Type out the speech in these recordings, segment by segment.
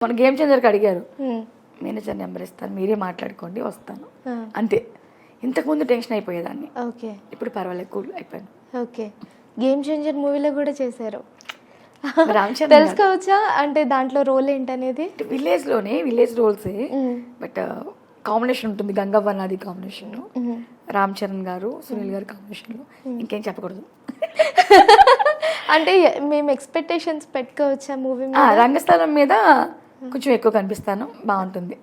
మన గేమ్ చేంజర్కి అడిగారు, manager number ఇస్తాను, మీరే మాట్లాడుకోండి వస్తాను అంతే. ఇంతకుముందు టెన్షన్ అయిపోయేదాన్ని, ఓకే ఇప్పుడు పర్వాలేదు, కూల్ అయిపోయాను. ఓకే, గేమ్ చేంజర్ మూవీలో కూడా చేశారు, రామ్ చరణ్ తెలుసుకోవచ్చా అంటే దాంట్లో రోల్ ఏంటనేది? విలేజ్ రోల్సే, బట్ కాంబినేషన్ ఉంటుంది, గంగవ్వ నాది కాంబినేషన్, రామ్ చరణ్ గారు సునీల్ గారు కాంబినేషన్లో. ఇంకేం చెప్పకూడదు. అంటే మేము ఎక్స్పెక్టేషన్స్ పెట్టుకోవచ్చా మూవీ రంగస్థలం మీద కొంచెం ఎక్కువ కనిపిస్తాను, బాగుంటుంది.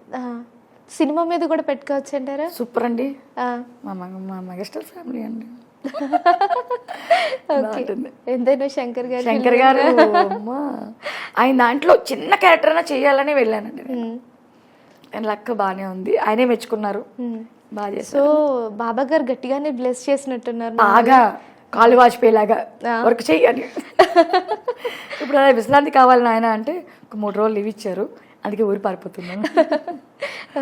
సినిమా మీద కూడా పెట్టుకోవచ్చు అంటారా? సూపర్ అండి, మా మెగాస్టార్ ఫ్యామిలీ అండి. ఎంతైనా శంకర్ గారు అమ్మా, ఆయన దాంట్లో చిన్న క్యారెక్టర్ అయినా చేయాలని వెళ్ళానండి నేను. లక్ బాగానే ఉంది, ఆయనే మెచ్చుకున్నారు, బాగా చేశారు. సో బాబా గారు గట్టిగానే బ్లెస్ చేసినట్టున్నారు, బాగా కాలు వాజ్పేయి లాగా వర్క్ చెయ్యాలి. ఇప్పుడు అలా విశ్రాంతి కావాలని ఆయన అంటే ఒక 3 రోజులు లీవ్ ఇచ్చారు, అందుకే ఊరి పారిపోతున్నాను.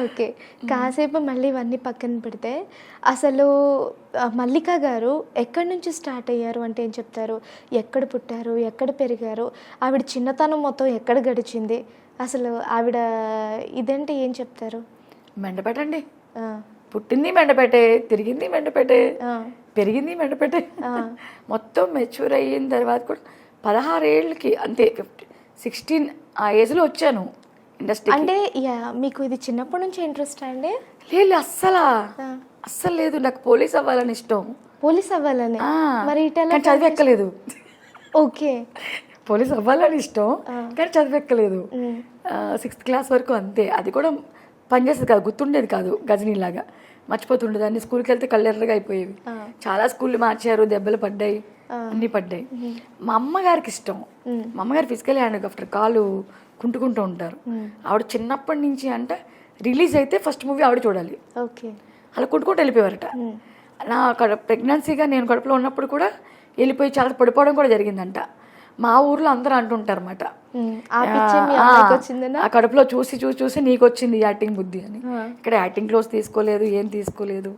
ఓకే, కాసేపు మళ్ళీ ఇవన్నీ పక్కన పెడితే అసలు మల్లిక గారు ఎక్కడి నుంచి స్టార్ట్ అయ్యారు అంటే ఏం చెప్తారు? ఎక్కడ పుట్టారు, ఎక్కడ పెరిగారు, ఆవిడ చిన్నతనం మొత్తం ఎక్కడ గడిచింది, అసలు ఆవిడ ఇదంటే ఏం చెప్తారు? మెండపేట అండి, పుట్టింది మెండపేటే, తిరిగింది మెండపేటే, పెరిగింది మెండపేటే. మొత్తం మెచ్యూర్ అయిన తర్వాత కూడా 16 ఏళ్ళకి అంతే, 16 ఆ ఏజ్లో వచ్చాను ఇండస్ట్రీ. అంటే మీకు ఇది చిన్నప్పటి నుంచి ఇంట్రెస్ట్ అండి? లేదు, అస్సలు లేదు. నాకు పోలీస్ అవ్వాలని ఇష్టం. పోలీస్ అవ్వాలని? మరి చదివెక్కలేదు. ఓకే, పోలీస్ అవ్వాలని ఇష్టం కానీ చదివెక్కలేదు. 6th క్లాస్ వరకు అంతే. అది కూడా పనిచేసేది కాదు, గుర్తుండేది కాదు, గజనీలాగా మర్చిపోతుండేది. అన్ని స్కూల్కి వెళ్తే కళ్ళెర్రగా అయిపోయేవి. చాలా స్కూళ్ళు మార్చారు, దెబ్బలు పడ్డాయి, అన్నీ పడ్డాయి. మా అమ్మగారికి ఇష్టం, మా అమ్మగారు ఫిజికల్ హ్యాండ్ ఆఫ్టర్ కాలు కుంటుకుంటూ ఉంటారు. ఆవిడ చిన్నప్పటి నుంచి అంటే రిలీజ్ అయితే ఫస్ట్ మూవీ ఆవిడ చూడాలి, ఓకే, అలా కుంటుకుంటూ వెళ్ళిపోయారట. నా ప్రెగ్నెన్సీగా నేను కడుపులో ఉన్నప్పుడు కూడా వెళ్ళిపోయి చాలా పడిపోవడం కూడా జరిగిందంట. మా ఊర్లో అందరూ అంటుంటారు అన్నమాట, ఆ కడుపులో చూసి చూసి చూసి నీకు వచ్చింది యాక్టింగ్ బుద్ధి అని. ఇక్కడ యాక్టింగ్ క్లాస్ తీసుకోలేదు, ఏం తీసుకోలేదు.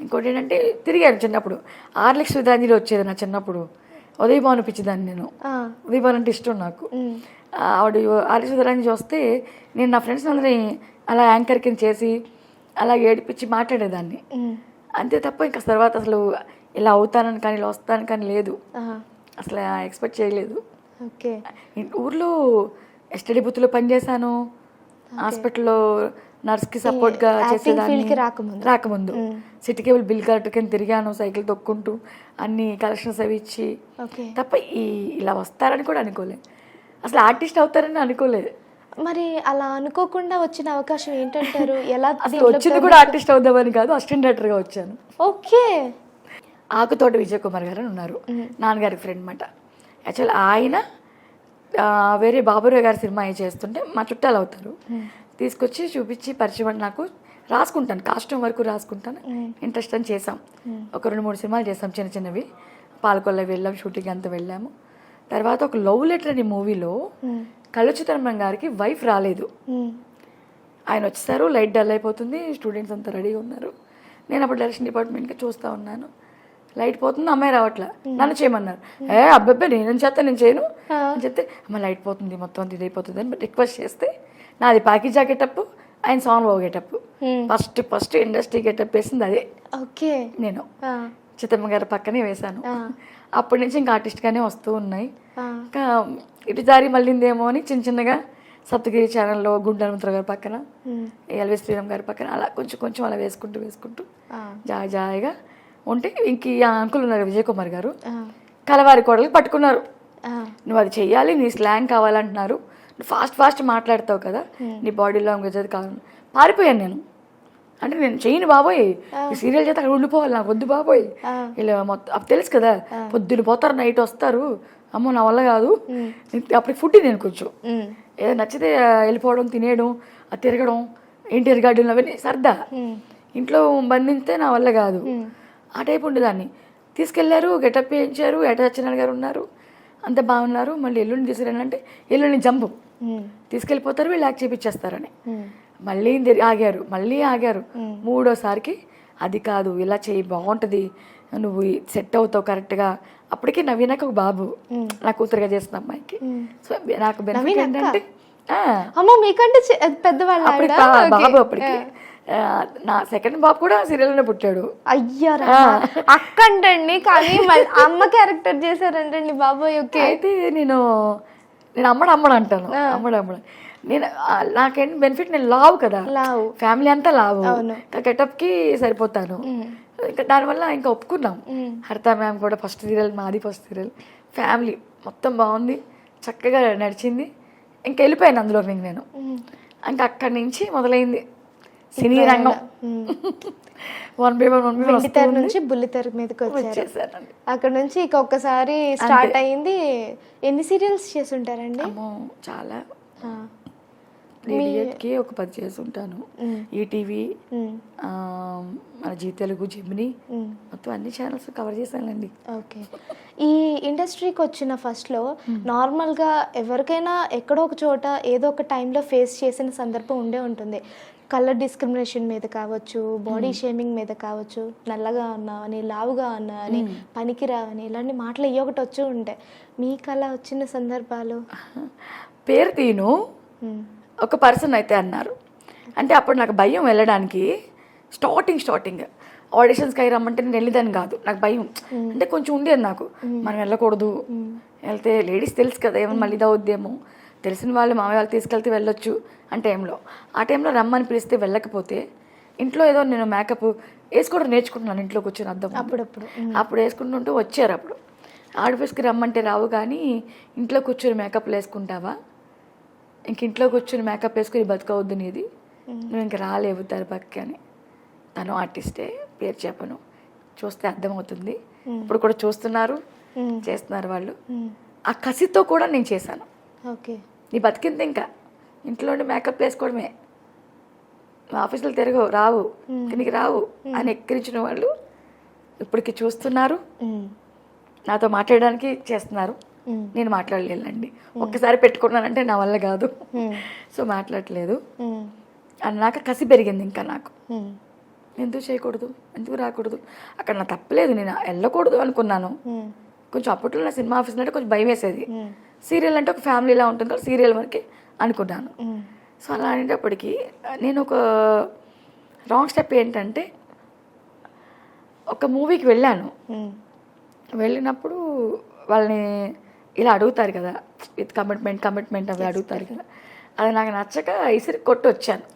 ఇంకోటి ఏంటంటే తిరిగాను చిన్నప్పుడు, ఆర్లిక్స్ విధాంజలి వచ్చేది నా చిన్నప్పుడు, ఉదయభాను పిచ్చిదాన్ని నేను. ఉదయభాను అంటే ఇష్టం నాకు. ఆవిడ ఆర్లిక్స్ విధాంజలి వస్తే నేను నా ఫ్రెండ్స్ అందరినీ అలా యాంకర్ కింద చేసి అలా ఏడిపించి మాట్లాడేదాన్ని అంతే తప్ప ఇంకా తర్వాత అసలు ఇలా అవుతానని కానీ ఇలా వస్తాను కానీ లేదు, అసలు ఎక్స్పెక్ట్ చేయలేదు. ఓకే, ఊర్లో ఎస్టడీ బూత్లో పనిచేశాను, హాస్పిటల్లో నర్స్కి సపోర్ట్గా చేసేదాన్ని. రాకముందు సిటీ కేబుల్ బిల్ కలెక్టర్ కింద తిరిగాను, సైకిల్ తొక్కుంటూ అన్ని కలెక్షన్స్ అవి ఇచ్చి. తప్ప ఇలా వస్తారని కూడా అనుకోలేదు, అసలు ఆర్టిస్ట్ అవుతారని అనుకోలేదు. మరి అలా అనుకోకుండా వచ్చిన అవకాశం ఏంటంటారు? ఎలా వచ్చింది కూడా ఆర్టిస్ట్ అవుదామని కాదు, అసిస్టెంట్ డైరెక్టర్గా వచ్చాను. ఓకే, ఆకుతోట విజయ్ కుమార్ గారు అని ఉన్నారు, నాన్నగారికి ఫ్రెండ్ అనమాట. యాక్చువల్ ఆయన వేరే బాబురావు గారి సినిమా చేస్తుంటే మా చుట్టాలు అవుతారు, తీసుకొచ్చి చూపించి పరిచయం. నాకు రాసుకుంటాను, కాస్ట్యూమ్ వరకు రాసుకుంటాను, ఇంట్రెస్ట్ అని చేసాం. ఒక 2-3 సినిమాలు చేసాం, చిన్న చిన్నవి. పాలకొల్ల వెళ్ళాం, షూటింగ్ అంతా వెళ్ళాము. తర్వాత ఒక లవ్ లెటర్ అనే మూవీలో కళ్ళు చిత్రంబరం గారికి వైఫ్ రాలేదు, ఆయన వచ్చేసారు. లైట్ డల్ అయిపోతుంది, స్టూడెంట్స్ అంతా రెడీగా ఉన్నారు. నేను అప్పుడు డైరెక్షన్ డిపార్ట్మెంట్కి చూస్తూ ఉన్నాను, లైట్ పోతుంది, అమ్మాయి రావట్లే. నన్ను చేయమన్నారు. అబ్బాయి నేనేం చేస్తా, నేను చేయను అని చెప్తే, అమ్మ లైట్ పోతుంది, మొత్తం అంత ఇదైపోతుంది అని రిక్వెస్ట్ చేస్తే, నాది ప్యాకేజ్ గెటప్, ఆయన సాంగ్ బాగు గెటప్. ఫస్ట్ ఇండస్ట్రీ గెటప్ వేసింది అదే. ఓకే, నేను చిత్తమ్మ గారి పక్కనే వేశాను. అప్పటి నుంచి ఇంకా ఆర్టిస్ట్గానే వస్తూ ఉన్నాయి. ఇంకా ఇటు దారి మళ్ళీందేమో అని చిన్న చిన్నగా సప్తగిరి ఛానల్లో గుండె హనుమంతరావు గారి పక్కన, ఎల్వి శ్రీరామ్ గారి పక్కన అలా కొంచెం అలా వేసుకుంటూ జాయిగా ఉంటే ఇంక అంకుల్ ఉన్నారు విజయ్ కుమార్ గారు, కలవారి కోడలు పట్టుకున్నారు. నువ్వు అది చెయ్యాలి, నీ స్లాంగ్ కావాలంటున్నారు, నువ్వు ఫాస్ట్ మాట్లాడతావు కదా, నీ బాడీ లాంగ్వేజ్ అది కావాలి. పారిపోయాను నేను, అంటే నేను చెయ్యను బాబోయ్, ఈ సీరియల్ చేత అక్కడ ఉండిపోవాలి, నాకు వద్దు బాబోయ్. ఇలా మొత్తం అప్పుడు తెలుసు కదా, పొద్దున పోతారు నైట్ వస్తారు, అమ్మో నా వల్ల కాదు. అప్పటికి ఫుడ్ నేను కొంచెం ఏదో నచ్చితే వెళ్ళిపోవడం, తినేయడం, అది తిరగడం, ఇంటి గార్డెన్లు అవన్నీ సరదా. ఇంట్లో బంధిస్తే నా వల్ల కాదు, ఆ టైప్ ఉండేదాన్ని. తీసుకెళ్లారు, గెటప్ వేయించారు, ఏట సత్యనారాయణ గారు ఉన్నారు, అంత బాగున్నారు. మళ్ళీ ఎల్లుండి తీసుకురండి అంటే ఎల్లుండి జంపు తీసుకెళ్ళిపోతారు, వీళ్ళు యాక్ట్ చేపించేస్తారని మళ్ళీ ఆగారు. 3వసారికి అది కాదు, ఇలా చేయి బాగుంటుంది, నువ్వు సెట్ అవుతావు కరెక్ట్గా. అప్పటికే నవీనకు ఒక బాబు, నా కూతురుగా చేసిన అమ్మాయికి. సో నాకు బెనిఫిట్ ఏంటంటే ఆ, అమ్మ మీకంటే పెద్దవాళ్ళ అప్పటికి బాబు అప్పటికి నా సెకండ్ బాబు కూడా సీరియల్లోనే పుట్టాడు. అయ్యారా అక్క అంటండి, కానీ అమ్మ క్యారెక్టర్ చేశారంటండి బాబోయ్. ఓకే. అయితే నేను అమ్మడు అంటాను, అమ్మడు. నేను నాకేంటి బెనిఫిట్, నేను లావు కదా, లావు, ఫ్యామిలీ అంతా లావు, గెటప్కి సరిపోతాను. ఇంకా దానివల్ల ఇంకా ఒప్పుకున్నాం. హరిత మ్యామ్ కూడా ఫస్ట్ సీరియల్, మాది ఫస్ట్ సీరియల్, ఫ్యామిలీ మొత్తం బాగుంది, చక్కగా నడిచింది. ఇంకా వెళ్ళిపోయాను అందులోకి నేను. ఇంకా అక్కడి నుంచి మొదలైంది సినీ రంగం. 1 by 1 వెండితెర నుంచి బుల్లితెర మీదకి వచ్చేసారండి. అక్కడ నుంచి ఇక ఒక్కసారి స్టార్ట్ అయింది. ఎన్ని సీరియల్స్ చేసి ఉంటారండి? చాలా, కి ఒక 10 చేసి ఉంటాను. ఈటీవీ, మన జీ తెలుగు, జెమిని, మొత్తం అన్ని ఛానల్స్ కవర్ చేశానండి. ఓకే. ఈ ఇండస్ట్రీకి వచ్చిన ఫస్ట్లో నార్మల్గా ఎవరికైనా ఎక్కడో ఒక చోట ఏదో ఒక టైంలో ఫేస్ చేసిన సందర్భం ఉండే ఉంటుంది. కలర్ డిస్క్రిమినేషన్ మీద కావచ్చు, బాడీ షేమింగ్ మీద కావచ్చు, నల్లగా ఉన్నా అని, లావుగా ఉన్నా అని, పనికిరావని, ఇలాంటి మాటలు ఏ ఒకటి వచ్చి ఉంటాయి. మీకు అలా వచ్చిన సందర్భాలు? పేరు తీను ఒక పర్సన్ అయితే అన్నారు. అంటే అప్పుడు నాకు భయం వెళ్ళడానికి. స్టార్టింగ్ ఆడిషన్స్కి అయి రమ్మంటే నేను వెళ్ళేదాన్ని కాదు, నాకు భయం. అంటే కొంచెం ఉండేది నాకు, మనం వెళ్ళకూడదు, వెళ్తే లేడీస్ తెలుసు కదా ఏమన్నా మళ్ళీ అవుద్దేమో, తెలిసిన వాళ్ళు మామయ్య వాళ్ళు తీసుకెళ్తే వెళ్ళొచ్చు అని టైంలో. ఆ టైంలో రమ్మని పిలిస్తే వెళ్ళకపోతే ఇంట్లో ఏదో నేను మేకప్ వేసుకోవడం నేర్చుకుంటున్నాను ఇంట్లో కూర్చొని అద్దం. అప్పుడు వేసుకుంటుంటూ వచ్చారు. అప్పుడు ఆడపిస్కి రమ్మంటే రావు, కానీ ఇంట్లో కూర్చొని మేకప్లు వేసుకుంటావా, ఇంక ఇంట్లో కూర్చొని మేకప్ వేసుకుని బతుకవద్దు నీది, నువ్వు ఇంక రాలేవు తెరపక్కి అని. తను ఆర్టిస్టే, పేరు చెప్పను, చూస్తే అర్థమవుతుంది. ఇప్పుడు కూడా చూస్తున్నారు, చేస్తున్నారు వాళ్ళు. ఆ కసితో కూడా నేను చేశాను. ఓకే. నీ బతికింది ఇంకా ఇంట్లోనే మేకప్ వేసుకోవడమే, ఆఫీసులు తిరగవు, రావు, నీకు రావు అని ఎక్కిరించిన వాళ్ళు ఇప్పటికి చూస్తున్నారు, నాతో మాట్లాడడానికి చేస్తున్నారు. నేను మాట్లాడలేదండి, ఒక్కసారి పెట్టుకున్నానంటే నా వల్ల కాదు, సో మాట్లాడలేదు. అన్నాక కసి పెరిగింది ఇంకా నాకు, ఎందుకు చేయకూడదు, ఎందుకు రాకూడదు, అక్కడ నా తప్పలేదు, నేను వెళ్ళకూడదు అనుకున్నాను. కొంచెం అప్పట్లో నా సినిమా ఆఫీస్ అంటే కొంచెం భయం వేసేది. సీరియల్ అంటే ఒక ఫ్యామిలీలా ఉంటుంది కదా, సీరియల్ వరకే అనుకున్నాను. సో అలా అనేటప్పటికీ నేను ఒక రాంగ్ స్టెప్ ఏంటంటే, ఒక మూవీకి వెళ్ళాను. వెళ్ళినప్పుడు వాళ్ళని ఇలా అడుగుతారు కదా, విత్ కమిట్మెంట్ అవి అడుగుతారు కదా, అది నాకు నచ్చక ఇసిరి కొట్టి వచ్చాను.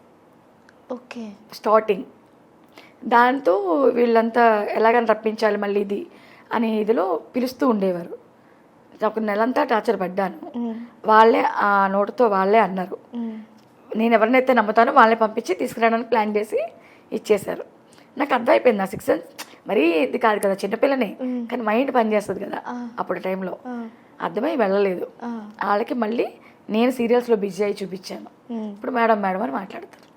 ఓకే. స్టార్టింగ్ దాంతో వీళ్ళంతా ఎలాగని రప్పించాలి మళ్ళీ ఇది అనే ఇదిలో పిలుస్తూ ఉండేవారు. ఒక నెలంతా టార్చర్ పడ్డాను. వాళ్ళే ఆ నోటుతో వాళ్ళే అన్నారు, నేను ఎవరినైతే నమ్ముతానో వాళ్ళని పంపించి తీసుకురావడానికి ప్లాన్ చేసి ఇచ్చేశారు. నాకు అర్థం అయిపోయింది, నా 6 months మరీ ఇది కాదు కదా, చిన్నపిల్లనే, కానీ మైండ్ పనిచేస్తుంది కదా అప్పుడు టైంలో. అర్థమై వెళ్ళలేదు. వాళ్ళకి మళ్ళీ నేను సీరియల్స్లో బిజీ అయి చూపించాను. ఇప్పుడు మేడం అని మాట్లాడతారు.